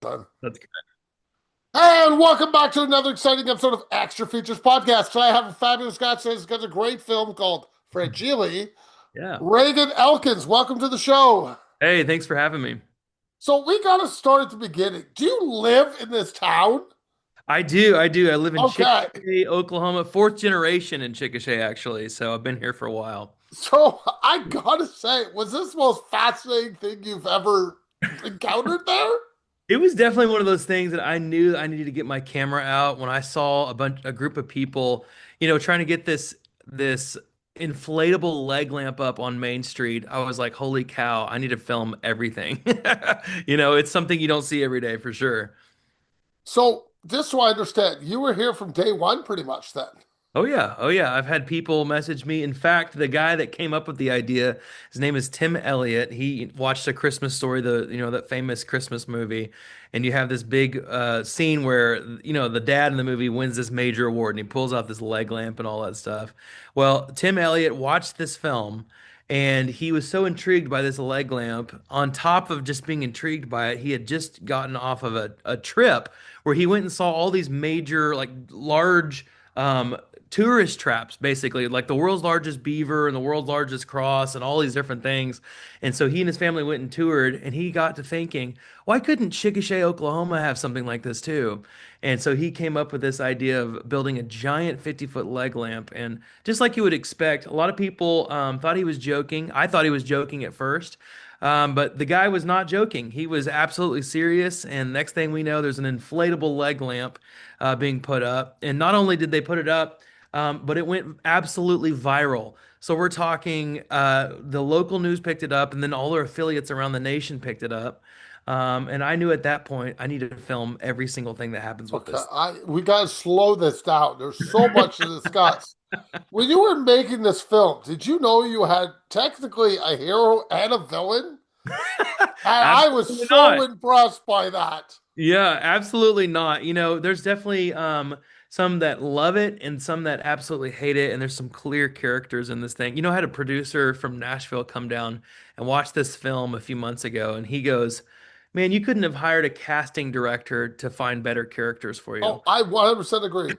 done. That's good. And welcome back to another exciting episode of Extra Features Podcast. Today I have a fabulous guy. He's got a great film called Fragile. Yeah. Reagan Elkins, welcome to the show. Hey, thanks for having me. So we got to start at the beginning. Do you live in this town? I do. I do. I live in Okay. Chickasha, Oklahoma, fourth generation in Chickasha, actually. So I've been here for a while. So I gotta say, was this the most fascinating thing you've ever encountered there? It was definitely one of those things that I knew I needed to get my camera out when I saw a group of people, trying to get this inflatable leg lamp up on Main Street. I was like, holy cow, I need to film everything. It's something you don't see every day for sure. So just so I understand, you were here from day one pretty much then. Oh yeah, oh yeah. I've had people message me. In fact, the guy that came up with the idea, his name is Tim Elliott. He watched A Christmas Story, that famous Christmas movie, and you have this big scene where the dad in the movie wins this major award, and he pulls out this leg lamp and all that stuff. Well, Tim Elliott watched this film, and he was so intrigued by this leg lamp. On top of just being intrigued by it, he had just gotten off of a trip where he went and saw all these major, like large. Tourist traps, basically, like the world's largest beaver and the world's largest cross and all these different things. And so he and his family went and toured, and he got to thinking, why couldn't Chickasha, Oklahoma have something like this too? And so he came up with this idea of building a giant 50-foot leg lamp. And just like you would expect, a lot of people thought he was joking. I thought he was joking at first. But the guy was not joking. He was absolutely serious. And next thing we know, there's an inflatable leg lamp being put up. And not only did they put it up, but it went absolutely viral. So we're talking the local news picked it up, and then all their affiliates around the nation picked it up. And I knew at that point I needed to film every single thing that happens with Okay, this. we gotta slow this down. There's so much to discuss. When you were making this film, did you know you had technically a hero and a villain? And I was Absolutely so not. impressed by that. Yeah, absolutely not. There's definitely some that love it and some that absolutely hate it. And there's some clear characters in this thing. I had a producer from Nashville come down and watch this film a few months ago, and he goes, "Man, you couldn't have hired a casting director to find better characters for you." Oh, I 100% agree.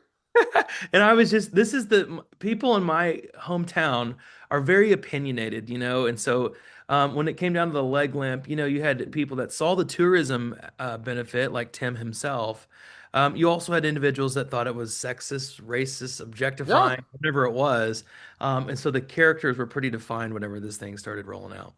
And I was just, this is the people in my hometown are very opinionated, and so when it came down to the leg lamp, you had people that saw the tourism benefit, like Tim himself. You also had individuals that thought it was sexist, racist, Yeah. objectifying, whatever it was. And so the characters were pretty defined whenever this thing started rolling out.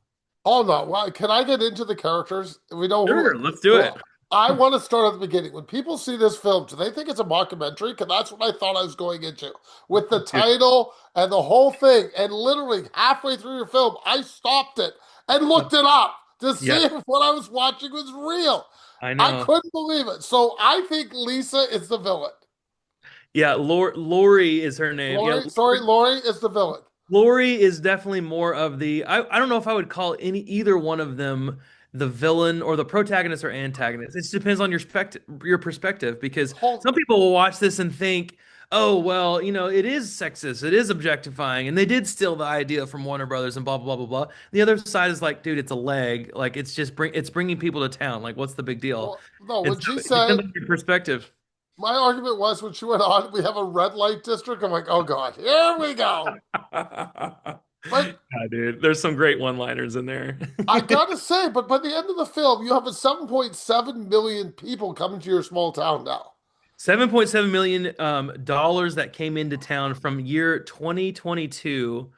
Oh no. Well, can I get into the characters? We know Sure, who. let's do it. Well, I want to start at the beginning. When people see this film, do they think it's a mockumentary? Because that's what I thought I was going into with the title and the whole thing. And literally halfway through your film, I stopped it and looked it up to see Yeah, if what I was watching was real. I I know. couldn't believe it. So I think Lisa is the villain. Yeah, Lori is her name. Yeah, Lori is the villain. Lori is definitely more of the I don't know if I would call either one of them the villain or the protagonist or antagonist. It just depends on your perspective, because Hold, some people will watch this and think, "Oh, well, it is sexist, it is objectifying, and they did steal the idea from Warner Brothers and blah blah blah blah blah." The other side is like, "Dude, it's a leg. Like it's bringing people to town. Like what's the big deal?" well, no, And when so she it depends said, on your perspective. my argument was when she went on, we have a red light district. I'm like, oh God, here we go. But Yeah, dude, there's some great one-liners in there. I gotta say, but by the end of the film, you have a 7.7 million people coming to your small town now. 7.7 million dollars that came into town from year 2022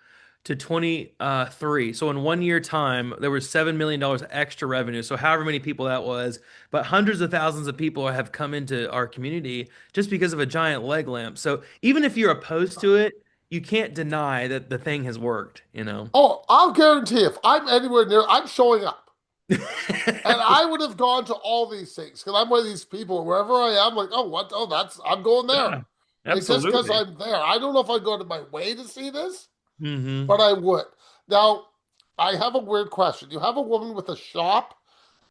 to 23. So in 1 year time, there was $7 million extra revenue. So however many people that was, but hundreds of thousands of people have come into our community just because of a giant leg lamp. So even if you're opposed to it, you can't deny that the thing has worked. Oh, I'll guarantee if I'm anywhere near, I'm showing up. And I would have gone to all these things because I'm one of these people, wherever I am, like, oh, what? Oh, I'm going there. Yeah, Like, just because absolutely. I'm there. I don't know if I'd go to my way to see this, Hmm. but I would. Now, I have a weird question. You have a woman with a shop.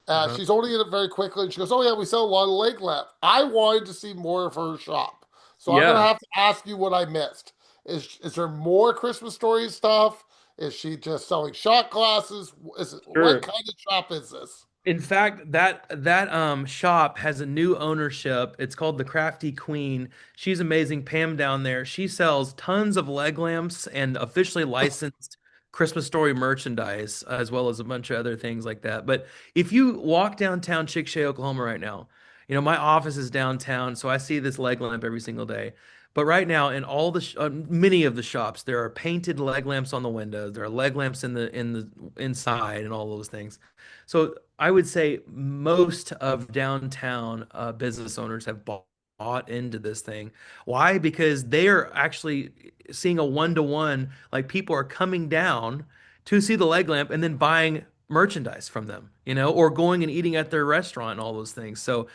Uh-huh. She's owning it very quickly, and she goes, "Oh yeah, we sell a lot of leg lamp." I wanted to see more of her shop, so I'm gonna Yeah. have to ask you what I missed. Is there more Christmas story stuff? Is she just selling shot glasses? Is it what Sure. kind of shop is this? In fact, that shop has a new ownership. It's called the Crafty Queen. She's amazing. Pam down there. She sells tons of leg lamps and officially licensed Christmas Story merchandise, as well as a bunch of other things like that. But if you walk downtown Chickasha, Oklahoma right now, my office is downtown, so I see this leg lamp every single day. But right now, in all the many of the shops, there are painted leg lamps on the windows. There are leg lamps in the inside and all those things. So I would say most of downtown business owners have bought into this thing. Why? Because they are actually seeing a one-to-one, like people are coming down to see the leg lamp and then buying merchandise from them, or going and eating at their restaurant and all those things. So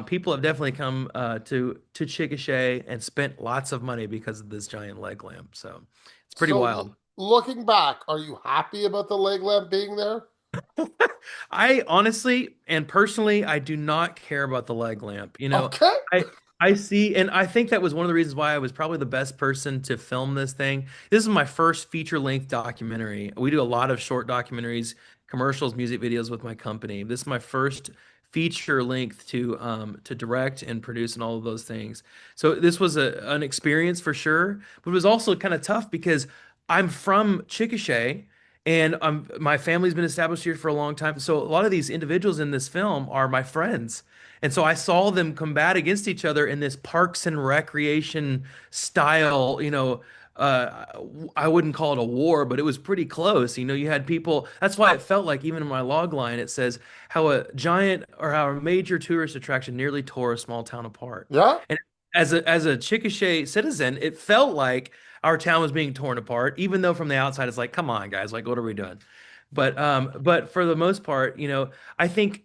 people have definitely come to Chickasha and spent lots of money because of this giant leg lamp. So it's pretty So wild. looking back, are you happy about the leg lamp being there? I honestly and personally, I do not care about the leg lamp. Okay. I I see, and I think that was one of the reasons why I was probably the best person to film this thing. This is my first feature-length documentary. We do a lot of short documentaries, commercials, music videos with my company. This is my first feature length to direct and produce and all of those things. So this was an experience for sure, but it was also kind of tough because I'm from Chickasha. And my family's been established here for a long time. So a lot of these individuals in this film are my friends. And so I saw them combat against each other in this Parks and Recreation style, uh, I wouldn't call it a war, but it was pretty close. You had people, that's why it felt like even in my log line, it says how a giant or how a major tourist attraction nearly tore a small town apart. Yeah. And as a Chickasha citizen, it felt like our town was being torn apart, even though from the outside it's like, come on, guys, like what are we doing? But for the most part, I think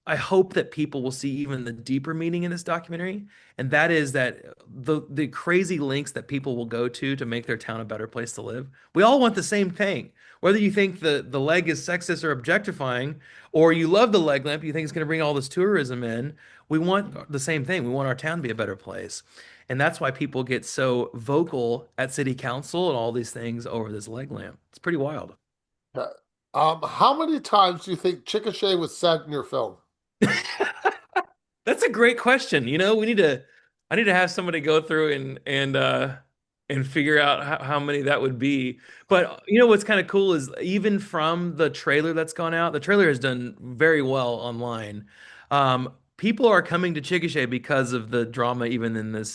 I hope that people will see even the deeper meaning in this documentary, and that is that the crazy lengths that people will go to make their town a better place to live. We all want the same thing. Whether you think the leg is sexist or objectifying, or you love the leg lamp, you think it's going to bring all this tourism in, we want the same thing. We want our town to be a better place. And that's why people get so vocal at city council and all these things over this leg lamp. It's pretty wild. Okay. How many times do you think Chickasha was said in your film? That's a great question. I need to have somebody go through and figure out how many that would be. But what's kind of cool is even from the trailer that's gone out, the trailer has done very well online. People are coming to Chickasha because of the drama even in the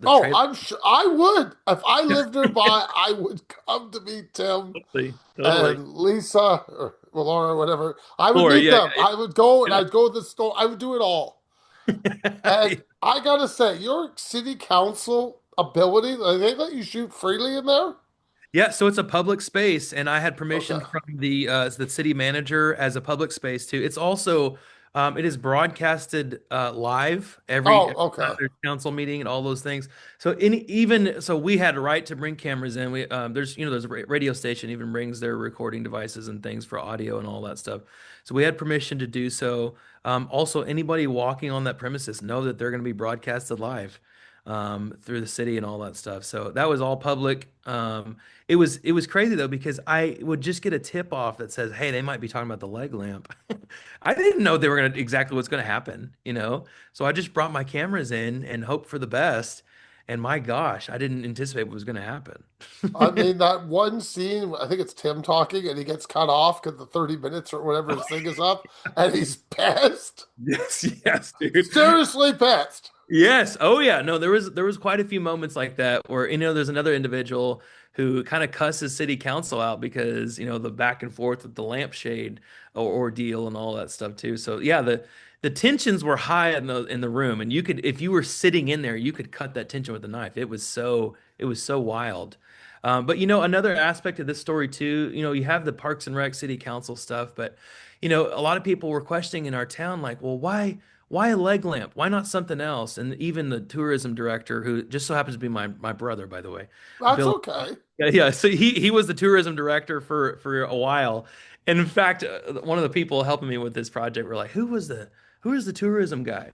Oh, trailer. I'm sure I would. If I lived nearby, I would come to meet Tim Totally, totally. and Lisa or Laura or whatever. I would Or meet yeah, them. I would go and yeah, I'd go to the store. I would do it all. yeah. And I gotta say, your city council ability, they let you shoot freely in there? Yeah, so it's a public space, and I had Okay. permission from the city manager as a public space too. It's also it is broadcasted live every Oh, time okay. there's council meeting and all those things. So even so, we had a right to bring cameras in. We there's a radio station even brings their recording devices and things for audio and all that stuff. So we had permission to do so. Also, anybody walking on that premises know that they're going to be broadcasted live through the city and all that stuff. So that was all public. It was crazy though because I would just get a tip off that says, "Hey, they might be talking about the leg lamp." I didn't know they were gonna exactly what's gonna happen. So I just brought my cameras in and hoped for the best. And my gosh, I didn't anticipate what was gonna happen. I mean, that one scene, I think it's Tim talking, and he gets cut off because the 30 minutes or whatever his thing is up, and he's pissed. Yes, yes, dude. Seriously pissed. Yes. Oh yeah. No, there was quite a few moments like that where there's another individual who kind of cusses city council out because the back and forth with the lampshade ordeal and all that stuff too. So yeah, the tensions were high in the room, and you could if you were sitting in there, you could cut that tension with a knife. It was so wild. But another aspect of this story too, you have the Parks and Rec City Council stuff, but a lot of people were questioning in our town, like, well, why a leg lamp? Why not something else? And even the tourism director, who just so happens to be my brother, by the way, That's Bill. okay. Yeah, yeah. So he was the tourism director for a while. And in fact, one of the people helping me with this project were like, who was the tourism guy?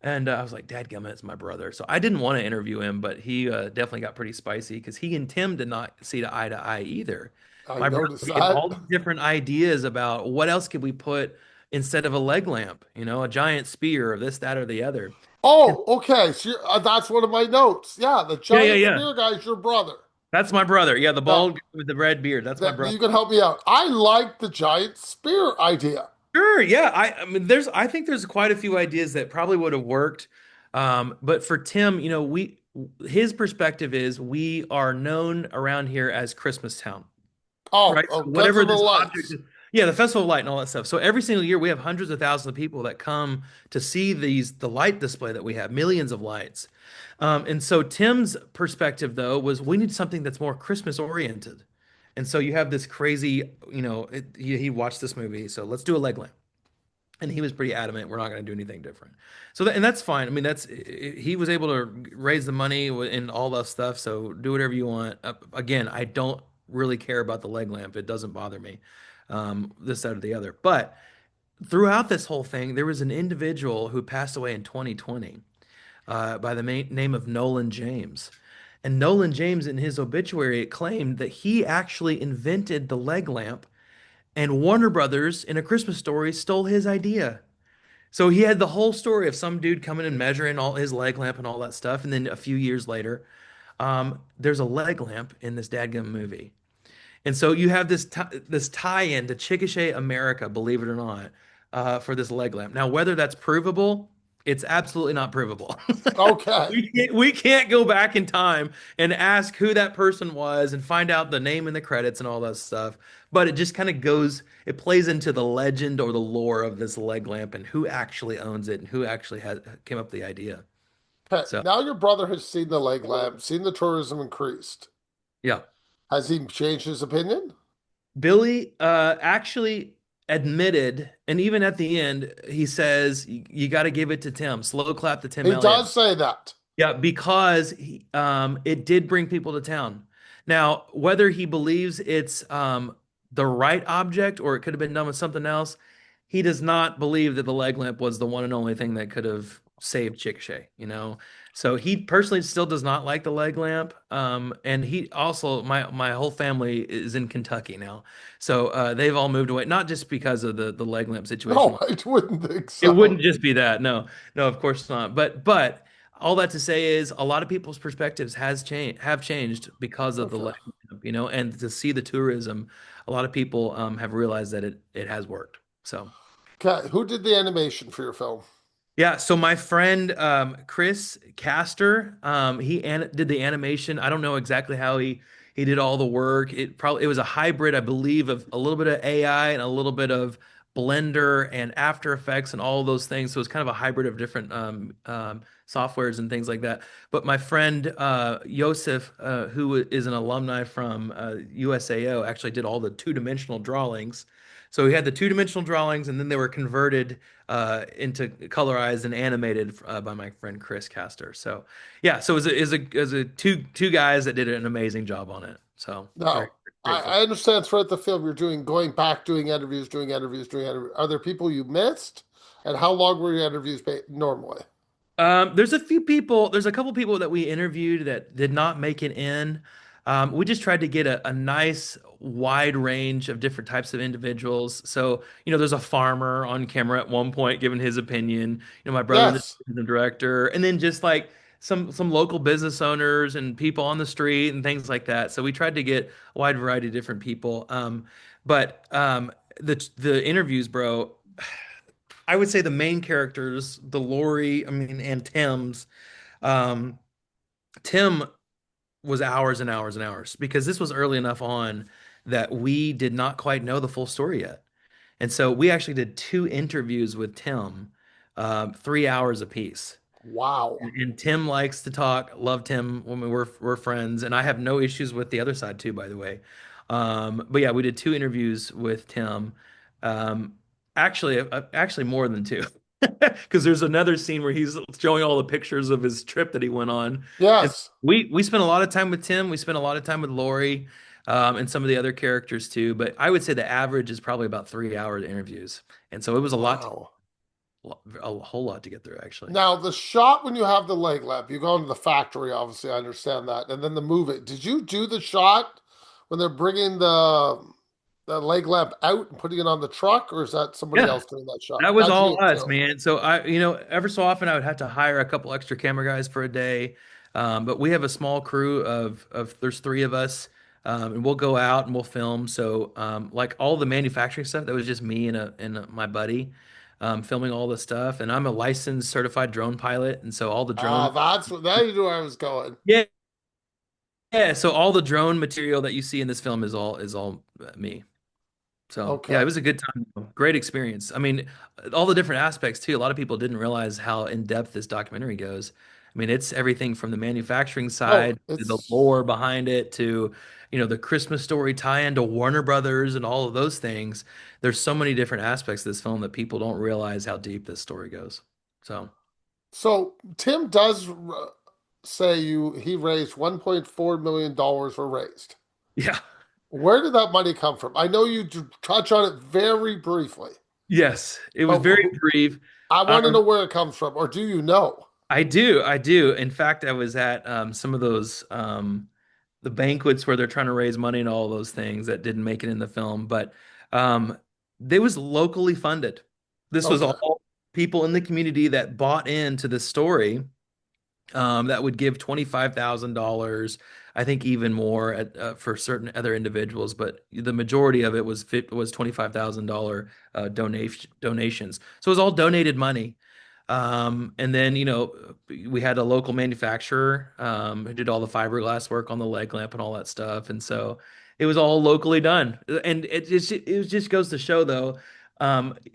And I was like, Dadgummit, it's my brother. So I didn't want to interview him, but he definitely got pretty spicy because he and Tim did not see eye to eye either. I My brother noticed had that. all these different ideas about what else could we put, instead of a leg lamp, a giant spear or this, that, or the other. And Oh, okay. So that's one of my notes. Yeah, the yeah, yeah, giant yeah. spear guy's your brother. That's my brother. Yeah, the Now, bald guy with the red beard. That's my brother. you can help me out. I like the giant spear idea. Sure, yeah. I mean, I think there's quite a few ideas that probably would have worked. But for Tim, his perspective is we are known around here as Christmas Town. Oh, Right? oh, So because whatever of the this object lights. is, yeah, the Festival of Light and all that stuff. So every single year we have hundreds of thousands of people that come to see the light display that we have, millions of lights. And so Tim's perspective though was we need something that's more Christmas oriented. And so you have this crazy, he watched this movie, so let's do a leg lamp. And he was pretty adamant we're not going to do anything different. So and that's fine. I mean, he was able to raise the money and all that stuff. So do whatever you want. Again, I don't really care about the leg lamp. It doesn't bother me, this side or the other. But throughout this whole thing, there was an individual who passed away in 2020 by the name of Nolan James. And Nolan James, in his obituary, claimed that he actually invented the leg lamp, and Warner Brothers, in A Christmas Story, stole his idea. So he had the whole story of some dude coming and measuring all his leg lamp and all that stuff. And then a few years later, there's a leg lamp in this dadgum movie. And so you have this tie-in to Chickasha America, believe it or not, for this leg lamp. Now, whether that's provable, it's absolutely not provable. Okay. We can't go back in time and ask who that person was and find out the name and the credits and all that stuff. But it just kind of it plays into the legend or the lore of this leg lamp and who actually owns it and who actually came up with the idea. Okay. So, Now your brother has seen the leg lamp, seen the tourism increased. yeah. Has he changed his opinion? Billy actually admitted, and even at the end, he says, you got to give it to Tim. Slow clap to Tim He Elliott. does say that. Yeah, because it did bring people to town. Now, whether he believes it's the right object or it could have been done with something else, he does not believe that the leg lamp was the one and only thing that could have saved Chickasha. So he personally still does not like the leg lamp. And he also, my whole family is in Kentucky now. So they've all moved away, not just because of the leg lamp situation. No, I wouldn't think It so. wouldn't just be that. No, no, of course not. But all that to say is a lot of people's perspectives have changed because of the Okay. leg lamp, and to see the tourism, a lot of people have realized that it has worked. So Okay. Who did the animation for your film? yeah, so my friend Chris Castor, did the animation. I don't know exactly how he did all the work. It was a hybrid, I believe, of a little bit of AI and a little bit of Blender and After Effects and all of those things. So it's kind of a hybrid of different softwares and things like that. But my friend Yosef, who is an alumni from USAO, actually did all the two-dimensional drawings. So he had the two-dimensional drawings, and then they were converted into colorized and animated by my friend Chris Castor. So yeah, so it was a two guys that did an amazing job on it. So very Now, grateful. I understand throughout the film you're going back, doing interviews, doing interviews, doing interviews. Are there people you missed? And how long were your interviews normally? There's a couple people that we interviewed that did not make it in. We just tried to get a nice wide range of different types of individuals. So, there's a farmer on camera at one point giving his opinion, my brother, Yes. the director, and then just like some local business owners and people on the street and things like that. So we tried to get a wide variety of different people. But the interviews, bro, I would say the main characters, the Lori, I mean, and Tim's. Um, Tim was hours and hours and hours because this was early enough on that we did not quite know the full story yet. And so we actually did two interviews with Tim, 3 hours apiece. Wow. And Tim likes to talk. Love Tim when we're friends, and I have no issues with the other side too, by the way. But yeah, we did two interviews with Tim. Um, actually more than two, because there's another scene where he's showing all the pictures of his trip that he went on, and Yes. we spent a lot of time with Tim. We spent a lot of time with Lori, and some of the other characters too. But I would say the average is probably about 3 hour interviews, and so it was Wow. a whole lot to get through actually. Now, the shot when you have the leg lamp, you go into the factory, obviously, I understand that. And then the movie. Did you do the shot when they're bringing the the leg lamp out and putting it on the truck, or is that somebody Yeah. else doing that shot? That was That's all you us, too. man. So ever so often I would have to hire a couple extra camera guys for a day. But we have a small crew of there's three of us, and we'll go out and we'll film. So, like all the manufacturing stuff, that was just me and my buddy, filming all the stuff. And I'm a licensed certified drone pilot, and so all the Ah, drone, that's what. Now you knew where I was going. yeah, yeah. So all the drone material that you see in this film is all me. So yeah, it Okay. was a good time. Great experience. I mean, all the different aspects too. A lot of people didn't realize how in depth this documentary goes. I mean, it's everything from the manufacturing No, side to the it's lore behind it to, the Christmas story tie-in to Warner Brothers and all of those things. There's so many different aspects of this film that people don't realize how deep this story goes. So so Tim does say he raised $1.4 million were raised. yeah, Where did that money come from? I know you touch on it very briefly, yes, it was but very brief. I want to know Um, where it comes from, or do you know? I do. In fact, I was at some of those the banquets where they're trying to raise money and all those things that didn't make it in the film, but um, they was locally funded. This was Okay. all people in the community that bought into the story, that would give $25,000, I think even more for certain other individuals, but the majority of it was $25,000 donations. So it was all donated money. And then, we had a local manufacturer who did all the fiberglass work on the leg lamp and all that stuff. And so it was all locally done. And it just goes to show, though,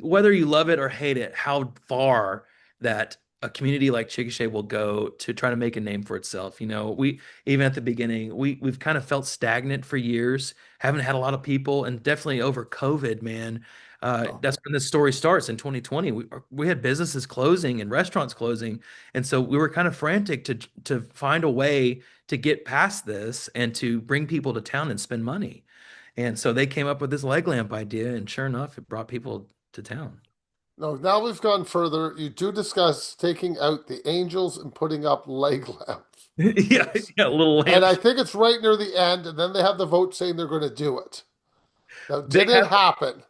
whether you love it or hate it, how far that a community like Chickasha will go to try to make a name for itself. We even at the beginning, we've kind of felt stagnant for years, haven't had a lot of people, and definitely over COVID, man. Oh, That's when this story starts in 2020. We had businesses closing and restaurants closing, and so we were kind of frantic to find a way to get past this and to bring people to town and spend money. And so they came up with this leg lamp idea, and sure enough, it brought people to town. no, now we've gone further. You do discuss taking out the angels and putting up leg lamps. Yeah, Yes. yeah, little And lamp. I think it's right near the end, and then they have the vote saying they're going to do it. Now, They did it have happen?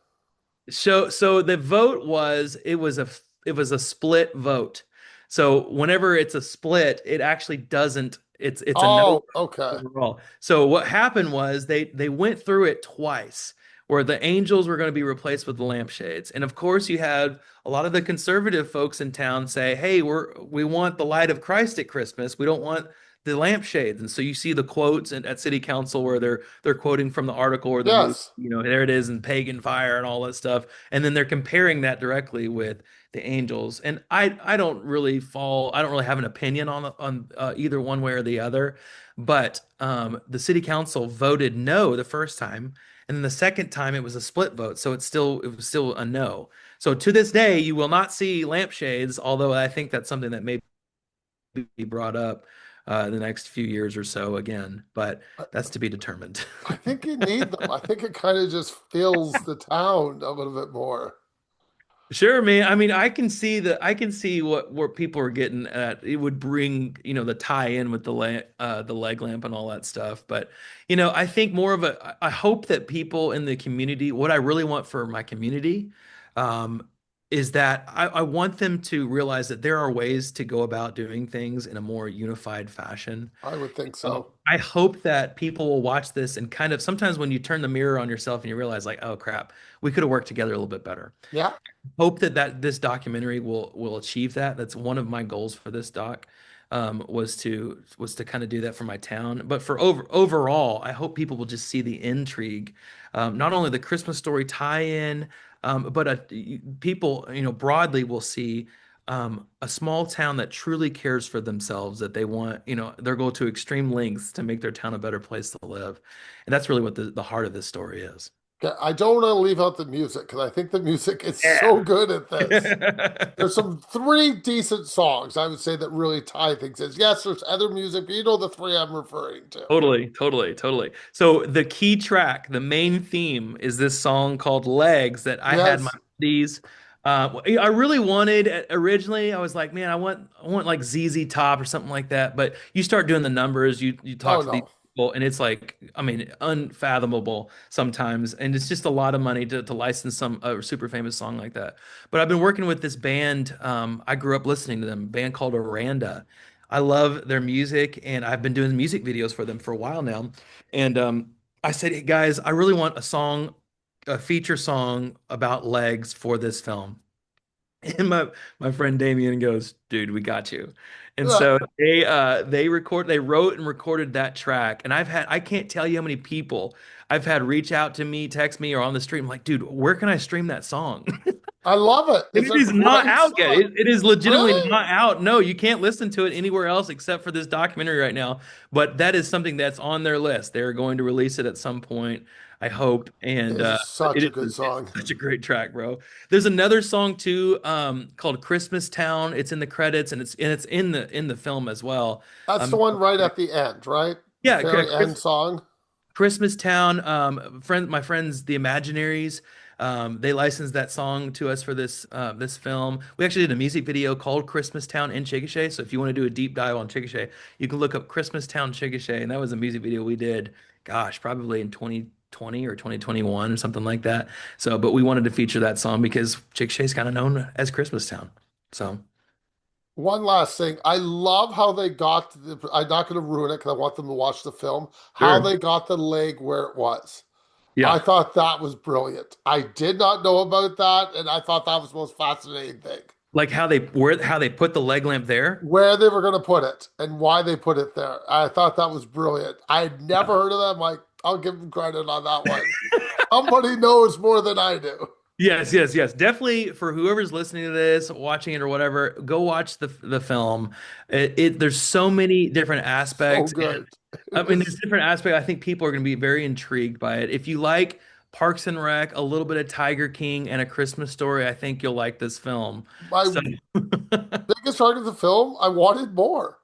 so the vote it was a split vote. So whenever it's a split, it actually doesn't. It's a no Oh, okay. overall. So what happened was they went through it twice, where the angels were going to be replaced with the lampshades, and of course you had a lot of the conservative folks in town say, "Hey, we want the light of Christ at Christmas. We don't want the lampshades." And so you see the quotes at city council where they're quoting from the article or the movie. Yes. There it is, and pagan fire and all that stuff, and then they're comparing that directly with the angels. And I don't really have an opinion on either one way or the other. But the city council voted no the first time, and then the second time it was a split vote, so it was still a no. So to this day, you will not see lampshades, although I think that's something that may be brought up the next few years or so again, but I, that's to be determined. I think you need them. I think it kind of just fills the town a little bit more. Sure, man. I mean, I can see what people are getting at. It would bring, the tie in with the leg lamp and all that stuff. But, I think more of I hope that people in the community, what I really want for my community, um, is that I want them to realize that there are ways to go about doing things in a more unified fashion. I would think so. I hope that people will watch this and kind of sometimes when you turn the mirror on yourself and you realize like, oh crap, we could have worked together a little bit better. Yeah. Hope that this documentary will achieve that. That's one of my goals for this doc, was to kind of do that for my town. But for overall, I hope people will just see the intrigue, not only the Christmas story tie-in, but people broadly will see a small town that truly cares for themselves, that they want, they'll go to extreme lengths to make their town a better place to live. And that's really what the heart of this story is. Okay, I don't want to leave out the music because I think the music is so Yeah. good at this. There's some three decent songs I would say that really tie things in. Yes, there's other music, but you know the three I'm referring to. Totally, totally, totally. So the key track, the main theme is this song called Legs that I had my Yes. buddies. I really wanted originally. I was like, man, I want like ZZ Top or something like that. But you start doing the numbers. You Oh talk to these no. difficult, and it's like, I mean, unfathomable sometimes, and it's just a lot of money to license some a super famous song like that. But I've been working with this band. I grew up listening to them, a band called Aranda. I love their music, and I've been doing music videos for them for a while now. And I said, hey, guys, I really want a song, a feature song about legs for this film. And my friend Damien goes, dude, we got you. And Yeah, so they wrote and recorded that track. And I can't tell you how many people I've had reach out to me, text me, or on the street. I'm like, dude, where can I stream that song? I love it. And It's it a is not great out yet. song. It is legitimately Really? not out. No, you can't listen to it anywhere else except for this documentary right now. But that is something that's on their list. They're going to release it at some point, I hope. And It's such a good it's song. such a great track, bro. There's another song too, called Christmas Town. It's in the credits, and it's in the film as well. That's the Um, one right at the end, right? The yeah, very end song. Christmas Town, my friends, the Imaginaries, they licensed that song to us for this film. We actually did a music video called Christmas Town in Chickasha. So if you want to do a deep dive on Chickasha, you can look up Christmas Town Chickasha, and that was a music video we did. Gosh, probably in 2020 or 2021 or something like that. So, but we wanted to feature that song because Chickasha is kind of known as Christmas Town. So, One last thing. I love how they got I'm not going to ruin it because I want them to watch the film. How sure, they got the leg where it was. I yeah, thought that was brilliant. I did not know about that, and I thought that was the most fascinating thing. like how they put the leg lamp there. Where they were going to put it and why they put it there. I thought that was brilliant. I'd never heard of that. Like, I'll give them credit on that one. Somebody knows more than I do. Yes, yes, yes. Definitely for whoever's listening to this, watching it or whatever, go watch the film. There's so many different So aspects, and good. I It mean, there's was different aspects. I think people are going to be very intrigued by it. If you like Parks and Rec, a little bit of Tiger King, and A Christmas Story, I think you'll like this film. my So, biggest part of the film. I wanted more.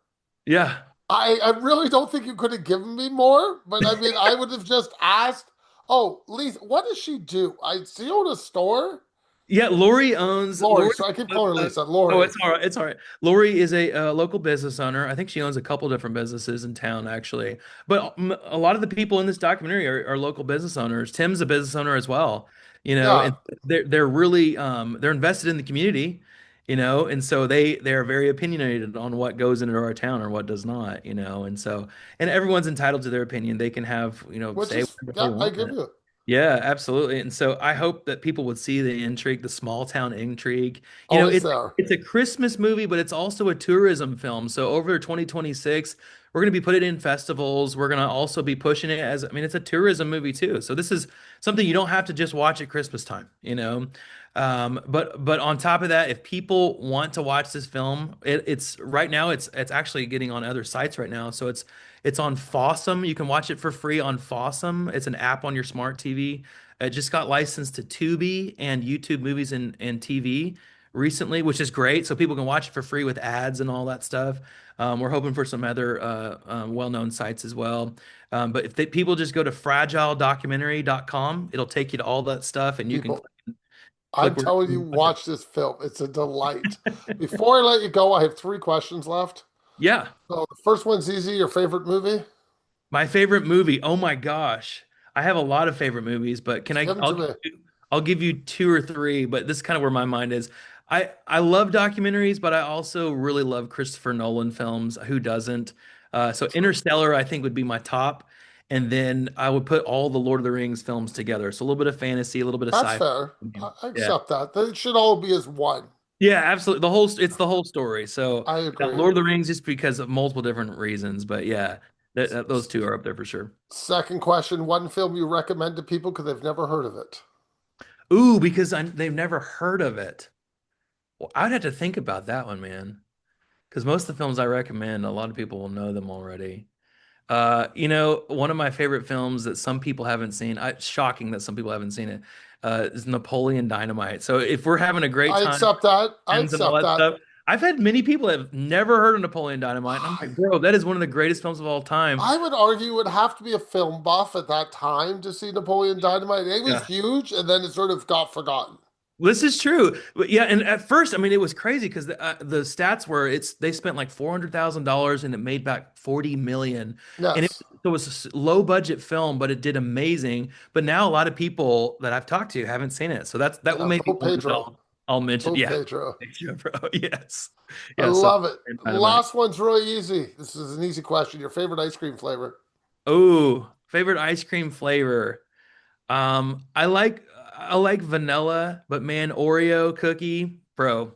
yeah. I really don't think you could have given me more, but I mean, I would have just asked, oh, Lisa, what does she do? I see own a store. Yeah, Lori, Lori. so I keep calling her uh, Lisa. oh, Lori. it's all right. It's all right. Lori is a local business owner. I think she owns a couple different businesses in town, actually. But a lot of the people in this documentary are local business owners. Tim's a business owner as well, Yeah, and they're really they're invested in the community, and so they are very opinionated on what goes into our town or what does not, and so and everyone's entitled to their opinion. They can have which say is, whatever they yeah, I want. give you. Yeah, absolutely. And so I hope that people would see the intrigue, the small town intrigue. Always It's there. it's a Christmas movie, but it's also a tourism film. So over 2026, we're going to be putting it in festivals. We're going to also be pushing it as, I mean, it's a tourism movie too. So this is something you don't have to just watch at Christmas time. But on top of that, if people want to watch this film, it's right now it's actually getting on other sites right now. So it's on Fossum. You can watch it for free on Fossum. It's an app on your smart TV. It just got licensed to Tubi and YouTube Movies and TV recently, which is great. So people can watch it for free with ads and all that stuff. We're hoping for some other well-known sites as well. But if people just go to fragiledocumentary.com, it'll take you to all that stuff, and you can People, click I'm where telling you you, can watch it. watch this film. It's a delight. Before I let you go, I have three questions left. Yeah. So the first one's easy. Your favorite movie? My favorite movie. Oh my gosh. I have a lot of favorite movies, but can I Give them to me. I'll give you two or three, but this is kind of where my mind is. I love documentaries, but I also really love Christopher Nolan films. Who doesn't? So Interstellar, I think, would be my top. And then I would put all the Lord of the Rings films together. So a little bit of fantasy, a little bit of That's sci-fi. fair. I Yeah. accept that. They should all be as one. Yeah, absolutely. It's the whole story. So I yeah, agree. Lord of the Rings just because of multiple different reasons, but yeah, those two are up there for sure. Second question, one film you recommend to people because they've never heard of it. Ooh, because they've never heard of it. Well, I'd have to think about that one, man. Because most of the films I recommend, a lot of people will know them already. One of my favorite films that some people haven't seen, it's shocking that some people haven't seen it, is Napoleon Dynamite. So if we're having a great I time, accept that. I friends and all accept that that. stuff, I've had many people that have never heard of Napoleon Dynamite, and I'm like, bro, that is one of the greatest films of all time. I would argue you would have to be a film buff at that time to see Napoleon Dynamite. It was Yeah. huge, and then it sort of got forgotten. This is true. But yeah, and at first, I mean, it was crazy because the stats were they spent like $400,000 and it made back 40 million. And Yes. so it was a low budget film, but it did amazing. But now a lot of people that I've talked to haven't seen it. So that will Yeah, maybe vote one that Pedro. I'll mention. Vote Yeah. Pedro. Sure, bro. Yes. I Yeah, so love it. and Dynamite. Last one's really easy. This is an easy question. Your favorite ice cream flavor? Oh, favorite ice cream flavor. I like vanilla, but man, Oreo cookie, bro,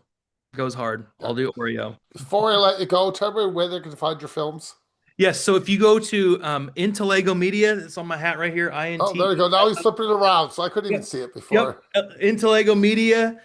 goes hard. Yeah. I'll do Oreo. Before I let you go, tell me where they can find your films. Yes, so if you go to Into Lego Media, it's on my hat right here, Oh, INT. there you go. Now he's flipping it around, so I couldn't even Yep. see it Yep. before. Into Lego Media.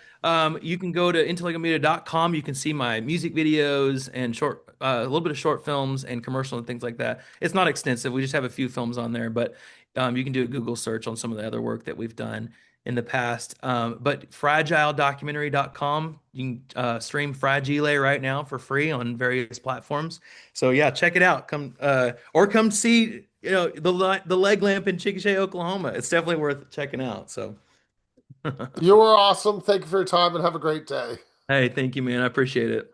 You can go to intolegomedia.com. You can see my music videos and a little bit of short films and commercial and things like that. It's not extensive. We just have a few films on there, but you can do a Google search on some of the other work that we've done in the past. But fragiledocumentary.com, you can stream Fragile right now for free on various platforms. So yeah, check it out. Come see, the leg lamp in Chickasha, Oklahoma. It's definitely worth checking out. So. You were awesome. Thank you for your time and have a great day. Hey, thank you, man. I appreciate it.